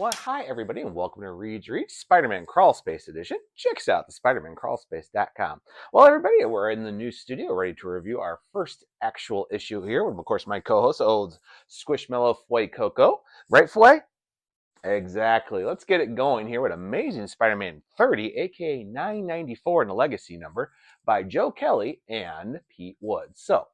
Well, hi everybody, and welcome to Reed's Read Spider-Man Crawl Space Edition. Check us out, the SpidermanCrawlspace.com. Well, everybody, we're in the new studio, ready to review our first actual issue here with, of course, my co-host, old Squishmallow Fway Coco. Right, Fway? Exactly. Let's get it going here with Amazing Spider-Man 30, aka 994 in the Legacy number, by Joe Kelly and Pete Woods. So,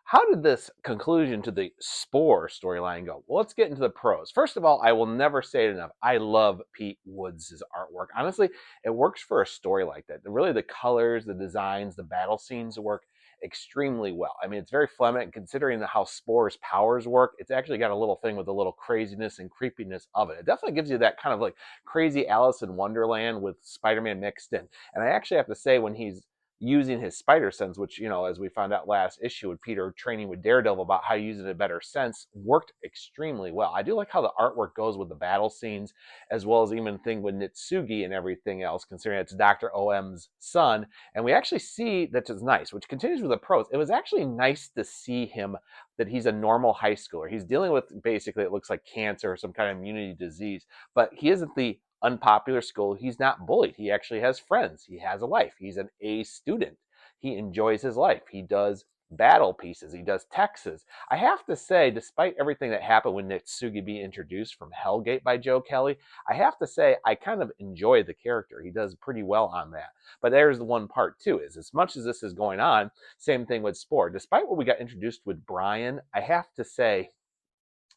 how did this conclusion to the Spore storyline go? Well, let's get into the pros. First of all, I will never say it enough. I love Pete Woods' artwork. Honestly, it works for a story like that. Really, the colors, the designs, the battle scenes work extremely well. I mean, it's very Fleming, considering how Spore's powers work. It's actually got a little thing with a little craziness and creepiness of it. It definitely gives you that kind of like crazy Alice in Wonderland with Spider-Man mixed in. And I actually have to say, when he's using his spider sense, which, you know, as we found out last issue with Peter training with Daredevil about how to use it in a better sense, worked extremely well. I do like how the artwork goes with the battle scenes, as well as even thing with Knitsugi and everything else, considering it's Dr. OM's son. And we actually see that is nice, which continues with the pros. It was actually nice to see him, that he's a normal high schooler. He's dealing with, basically, it looks like cancer or some kind of immunity disease, but he isn't the unpopular school. He's not bullied. He actually has friends. He has a life. He's an A student. He enjoys his life. He does battle pieces. He does Texas. I have to say, despite everything that happened when Knitsugi being introduced from Hellgate by Joe Kelly, I have to say I kind of enjoy the character. He does pretty well on that. But there's the one part too, is as much as this is going on, same thing with Spore. Despite what we got introduced with Brian, I have to say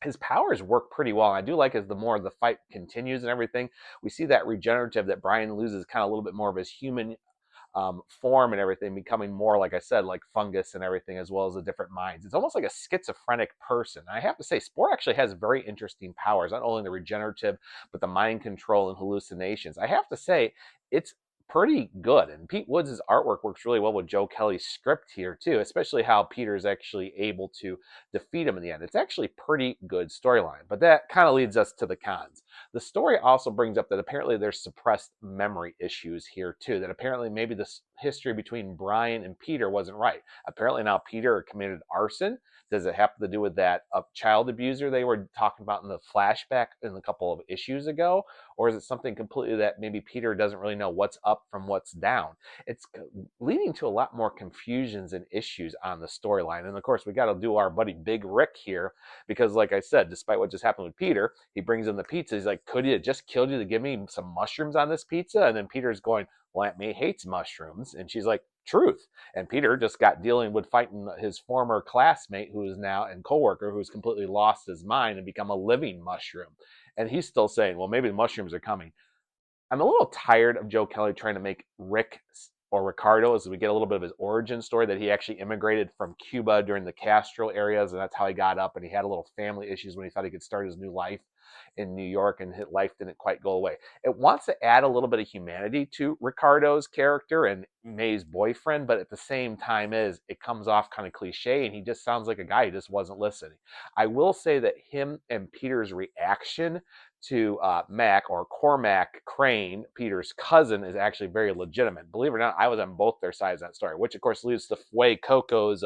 his powers work pretty well. And I do like, as the more the fight continues and everything, we see that regenerative, that Brian loses kind of a little bit more of his human form and everything, becoming more, like I said, like fungus and everything, as well as the different minds. It's almost like a schizophrenic person. And I have to say, Spore actually has very interesting powers, not only the regenerative, but the mind control and hallucinations. I have to say, it's pretty good. And Pete Woods' artwork works really well with Joe Kelly's script here too, especially how Peter's actually able to defeat him in the end. It's actually pretty good storyline. But that kind of leads us to the cons. The story also brings up that apparently there's suppressed memory issues here too, that apparently maybe the history between Brian and Peter wasn't right. Apparently now Peter committed arson. Does it have to do with that child abuser they were talking about in the flashback in a couple of issues ago? Or is it something completely that maybe Peter doesn't really know what's up from what's down? It's leading to a lot more confusions and issues on the storyline. And of course, we got to do our buddy Big Rick here, because like I said, despite what just happened with Peter, he brings in the pizza. He's like, could he have just killed you to give me some mushrooms on this pizza? And then Peter's going, well, Aunt May hates mushrooms. And she's like, truth. And Peter just got dealing with fighting his former classmate, who is now, and coworker, who's completely lost his mind and become a living mushroom. And he's still saying, well, maybe the mushrooms are coming. I'm a little tired of Joe Kelly trying to make Rick, or Ricardo, as we get a little bit of his origin story, that he actually immigrated from Cuba during the Castro areas, and that's how he got up, and he had a little family issues when he thought he could start his new life in New York, and his life didn't quite go away. It wants to add a little bit of humanity to Ricardo's character and May's boyfriend, but at the same time it comes off kind of cliche, and he just sounds like a guy who just wasn't listening. I will say that him and Peter's reaction to Mac, or Cormac Crane, Peter's cousin, is actually very legitimate. Believe it or not, I was on both their sides of that story, which of course leads to Fway Coco's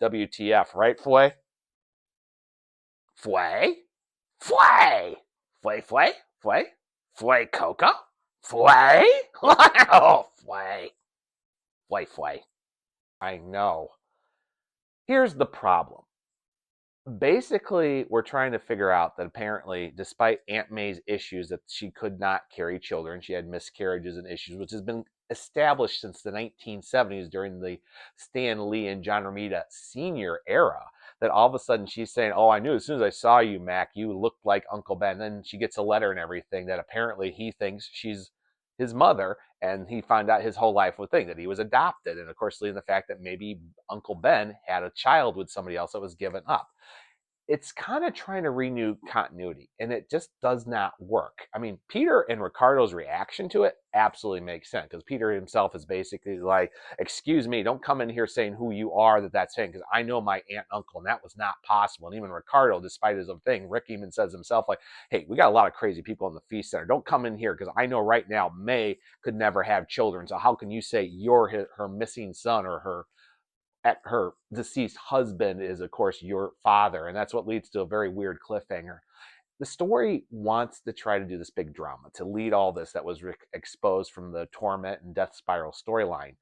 WTF, right, Fway? Fway? Fway! Fway, Fway? Fway? Fway Coco? Fway? Oh, Fway. Fway, Fway. I know. Here's the problem. Basically, we're trying to figure out that apparently, despite Aunt May's issues that she could not carry children, she had miscarriages and issues, which has been established since the 1970s during the Stan Lee and John Romita Sr. era, that all of a sudden she's saying, oh, I knew as soon as I saw you, Mac, you looked like Uncle Ben. And then she gets a letter and everything that apparently he thinks she's his mother, and he found out his whole life would think that he was adopted. And of course, leading the fact that maybe Uncle Ben had a child with somebody else that was given up. It's kind of trying to renew continuity, and it just does not work. I mean, Peter and Ricardo's reaction to it absolutely makes sense, because Peter himself is basically like, excuse me, don't come in here saying who you are, that's saying, because I know my aunt and uncle, and that was not possible. And even Ricardo, despite his own thing, Rick even says himself, like, hey, we got a lot of crazy people in the feast center. Don't come in here, because I know right now May could never have children. So how can you say you're her missing son, or her deceased husband is, of course, your father? And that's what leads to a very weird cliffhanger. the story wants to try to do this big drama to lead all this that was exposed from the Torment and Death Spiral storyline,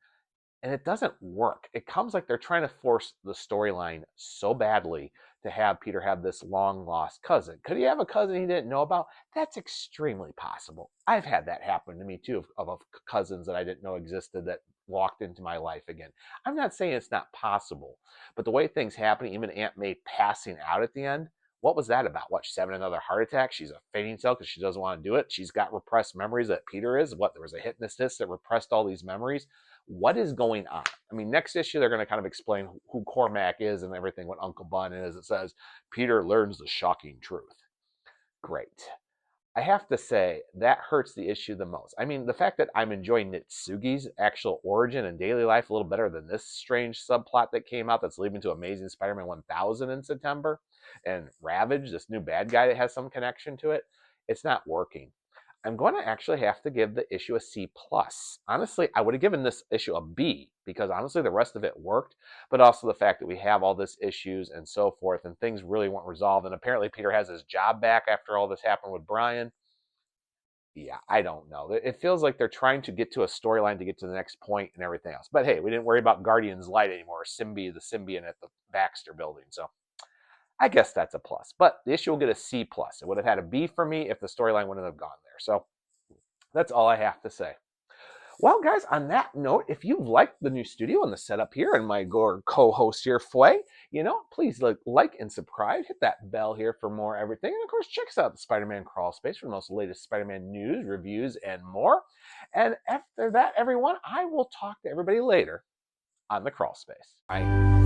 and it doesn't work. It comes like they're trying to force the storyline so badly to have Peter have this long lost cousin. Could he have a cousin he didn't know about? That's extremely possible. I've had that happen to me too, of cousins that I didn't know existed that walked into my life again. I'm not saying it's not possible, but the way things happen, even Aunt May passing out at the end, what was that about? What, she's having another heart attack? She's a fainting cell because she doesn't want to do it. She's got repressed memories that Peter is. What, there was a hypnotist that repressed all these memories? What is going on? I mean, next issue, they're going to kind of explain who Cormac is and everything, what Uncle Bun is. It says, Peter learns the shocking truth. Great. I have to say, that hurts the issue the most. I mean, the fact that I'm enjoying Knitsugi's actual origin and daily life a little better than this strange subplot that came out that's leading to Amazing Spider-Man 1000 in September, and Ravage, this new bad guy that has some connection to it, it's not working. I'm going to actually have to give the issue a C+. Honestly, I would have given this issue a B because honestly the rest of it worked, but also the fact that we have all this issues and so forth and things really weren't resolved, and apparently Peter has his job back after all this happened with Brian. Yeah, I don't know. It feels like they're trying to get to a storyline to get to the next point and everything else. But hey, we didn't worry about Guardian's Light anymore, Symbi the Symbiont at the Baxter building, so I guess that's a plus. But the issue will get a C+. It would have had a B for me if the storyline wouldn't have gone there. So that's all I have to say. Well, guys, on that note, if you've liked the new studio and the setup here and my co-host here, Fway, please like and subscribe. Hit that bell here for more everything. And, of course, check us out at the Spider-Man Crawl Space for the most latest Spider-Man news, reviews, and more. And after that, everyone, I will talk to everybody later on the Crawl Space. Bye.